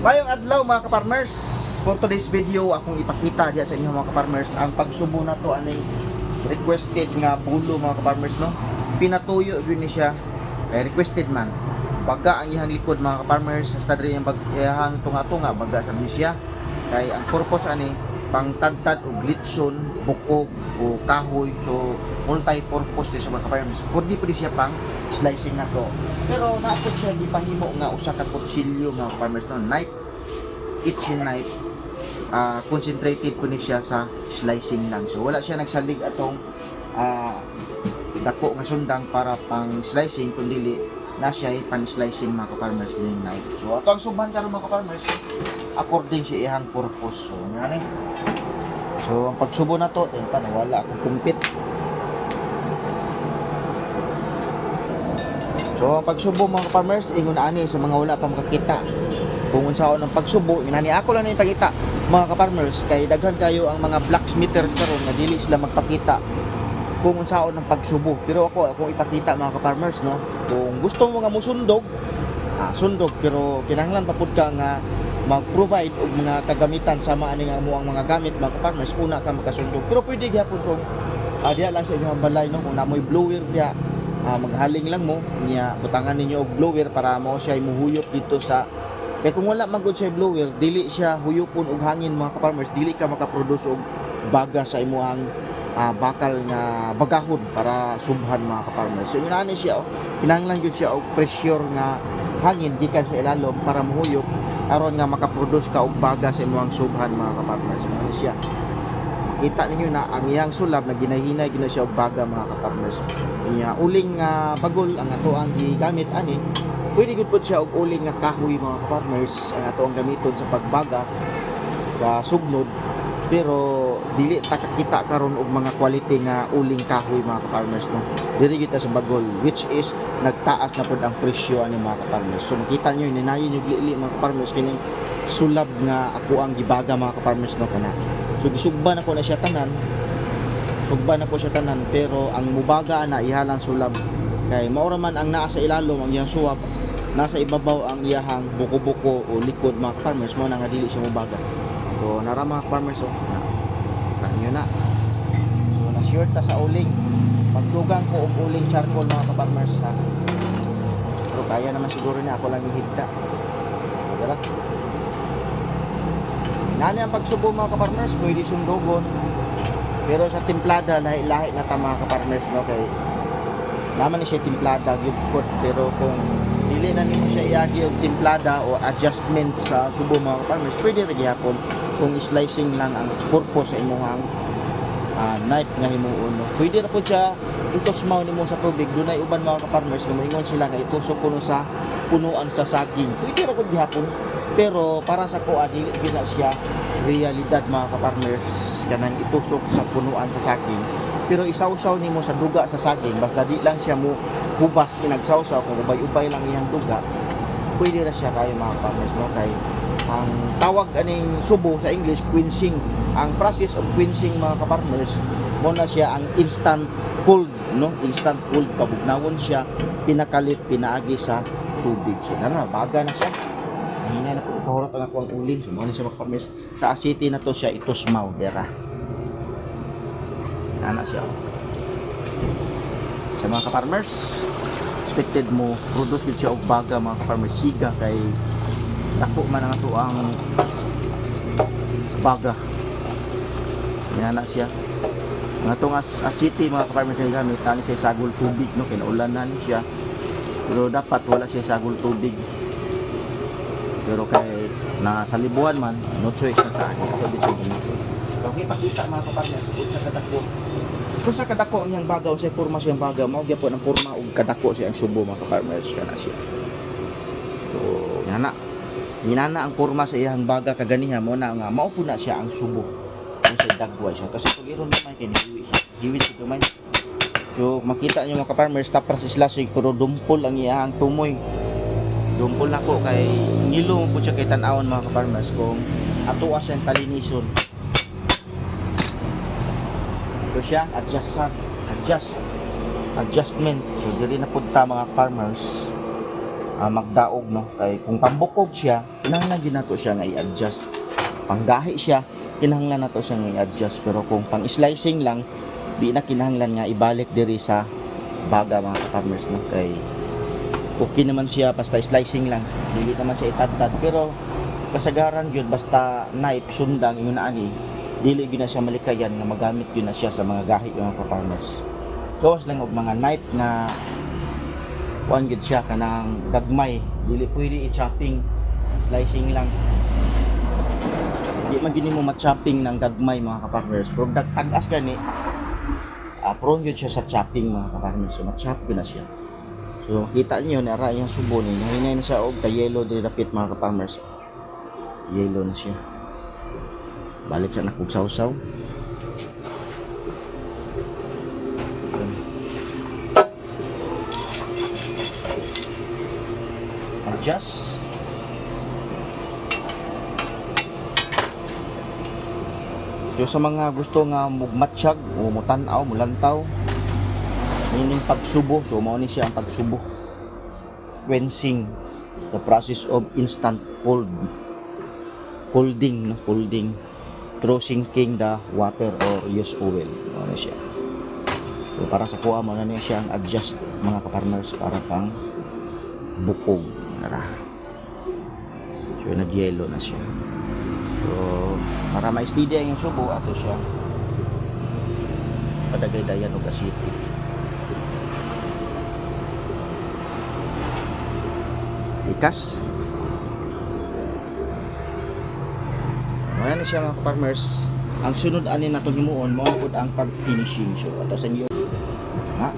Mayong adlaw mga ka-farmers. For today's video, akong ipakita diya sa inyo mga ka-farmers ang pagsubo na to aning requested nga bulo mga ka-farmers no. Pinatuyo gyud ni siya kay requested man. Baga ang ihang likod mga ka-farmers, hasta diri ang ihang tunga-tunga baga sa siya. Kay ang purpose ani pangtadtad og glitson, bukog o kahoy, so multi-purpose din sa mga ka-farmers. Pwede siya pang slicing na to. Pero naapod siya di pahimo nga usa ka kutsilyo mga ka-farmers no, knife, kitchen knife. Concentrated po ni siya sa slicing lang. So wala siya nagsalig atong dako nga sundang para pang slicing, kundi na siya ay pang slicing mga ka-farmers ng knife. So ato ang suban karon mga ka-farmers according sa ihang purpose. So ngani. So ang pagsubo na to, pa wala akong kumpit. So ang pagsubo mga ka-farmers ingon ani sa mga wala pa makakita. Kung unsaon ang pagsubo, inani ako lang na ipakita mga ka-farmers kay daghan kayo ang mga blacksmithers karon nga dili sila magpakita kung unsaon ang pagsubo. Pero ako ipakita mga ka-farmers no. Kung gusto mo nga musundog, sundog, pero kinahanglan pa pud ka nga mag-provide og mga kagamitan sama ani nga mo ang mga gamit mga ka-farmers una ka makasundog. Pero pwede gyapon kung diya lang sa inyong balay no, kung namoy blower diya, maghaling lang mo niya butangan ninyo og blower para mo siya muhuyop dito sa. Kaya kung wala magod siya blower, dili siya huyupon og hangin mga ka-farmers, dili ka makaproduce og baga sa imuang bakal nga bagahon para subhan mga ka-farmers. So inani siya kinahanglan gyud siya og pressure nga hangin gikan sa ilalom para muhuyop aron nga makaproduce ka og baga sa imuang subhan mga ka-farmers. Ano siya? Kita ninyo na ang iyang sulab na ginahinay gina siya og baga mga ka-farmers. Inya uling bagol ang ato ang gigamit ani. Pwede gud po siya og uling nga kahoy mga ka-farmers ang ato ang gamiton sa pagbaga sa sugnod, pero dili ta kakita karon og mga quality nga uling kahoy mga ka-farmers no. Diri kita sa bagol which is nagtaas na pud ang presyo ani mga ka-farmers. So makita niyo ninayon yung lili mga ka-farmers kining sulab nga ako ang gibaga mga ka-farmers no kana. So gisugban ako na siya tanan. Sugban ako siya tanan pero ang mubaga na ihalang sulab kay maura man ang naa sa ilalom ang iyang suwab, nasa ibabaw ang iyahang buko-buko o likod mga farmers mo na nga dili siya mubaga. So nara mga farmers kanyo na. So na-sure ta sa uling. Pagdugang ko og uling charcoal mga farmers ha. Pero kaya naman siguro niya ako lang ihigda. Dala. Nani ang pagsubo mga farmers, pwede sundugon. Pero sa timplada lahi-lahi na ta mga farmers no, kay naman ni siya timplada gyud pod, pero kung dili na nimo siya iagi og timplada o adjustment sa subo mga farmers, pwede ra gyapon kung slicing lang ang purpose sa imong knife nga himuon no. Pwede ra pud siya itusmaw nimo sa tubig. Dunay uban mga farmers nga moingon sila nga itusok kuno sa punuan sa saging. Pwede ra pud gyapon, pero para sa kuha dili gina siya realidad mga farmers kanang itusok sa punuan sa saging. Pero isawsaw nimo sa duga sa saging, basta di lang siya mo hubas inagsawsaw, kung ubay-ubay lang iyang duga, pwede ra siya kayo mga farmers no. Kay ang tawag aning subo sa English quenching. Ang process of quenching mga ka-farmers mo na siya ang instant cold no, instant cold, pabugnawon siya, pinakalit, pinaagi sa tubig. So baga na siya. Hina na po kahurot ang ako ang uling. So mo na siya mga farmers sa asiti na to siya itusmaw dera. Ana siya. Sa mga ka-farmers, expected mo produce gid siya og baga mga ka-farmers, siga kay dako man ang ato ang baga. Ana siya. Ang atong asiti mga ka-farmers nga gamit ani siya sagol tubig no, kinaulanan siya. Pero dapat wala siya sagol tubig. Pero kay na sa libuan man, no choice na ta. Ako dito dito. Okay, pakita mga ka-farmers sa kadako. Kung sa kadako ang iyang baga o sa porma siyang baga, mao gyapon ang porma ug kadako siya ang subo mga ka-farmers kana siya. So, Hinana ang porma sa iyang baga kaganiha mo na nga mao po na siya ang subo. Kung sa dagway siya kasi tuliron naman kini hiwit sa gamay. So, makita niyo mga ka-farmers tapos islasig pero dumpol ang iyang tumoy. Dumpol na ko kay ngilo mo po siya kay tan-awon mga ka-farmers kung ato siyang talinison. So siya adjustment. So diri na pud ta mga farmers magdaog no, kay kung pambukog siya kinahanglan din nato siya nga i-adjust. Panggahi siya kinahanglan nato siya nga i-adjust, pero kung pang slicing lang di na kinahanglan nga ibalik diri sa baga mga ka-farmers no, kay okay naman siya basta slicing lang, dili naman siya itadtad, pero kasagaran yun basta knife sundang ingon ani dili gyud na siya malikayan nga magamit gyud na siya sa mga gahi mga ka-farmers. Gawas lang og mga knife na kuan gyud siya kanang gagmay, dili pwede i-chopping, slicing lang. Di man gini mo ma-chopping ng gagmay mga ka-farmers, pero tag-as gani prone yun siya sa chopping mga ka-farmers, so ma-chop ko na siya. So kita niyo na ra yung subo ni nahinay na siya og yellow diri dapit mga ka-farmers, yellow na siya, balik siya na kog sausaw. Adjust. So sa mga gusto nga mugmatsyag o mutanaw, mulantaw, meaning pagsubo, so mao ni siya ang pagsubo. Quenching, the process of instant holding through sinking the water or use oil. Mao ni siya. So para sa kuha mo na niya siya ang adjust mga ka-farmers para pang bukog. Nara. So nag-yellow na siya. So para ma-steady ang subo ato siya padagay-dayan og asiti. Ikas. Ayan na siya mga farmers. Ang sunod ani nato himuon mao pud ang pag-finishing. So ato sa inyo. Ha?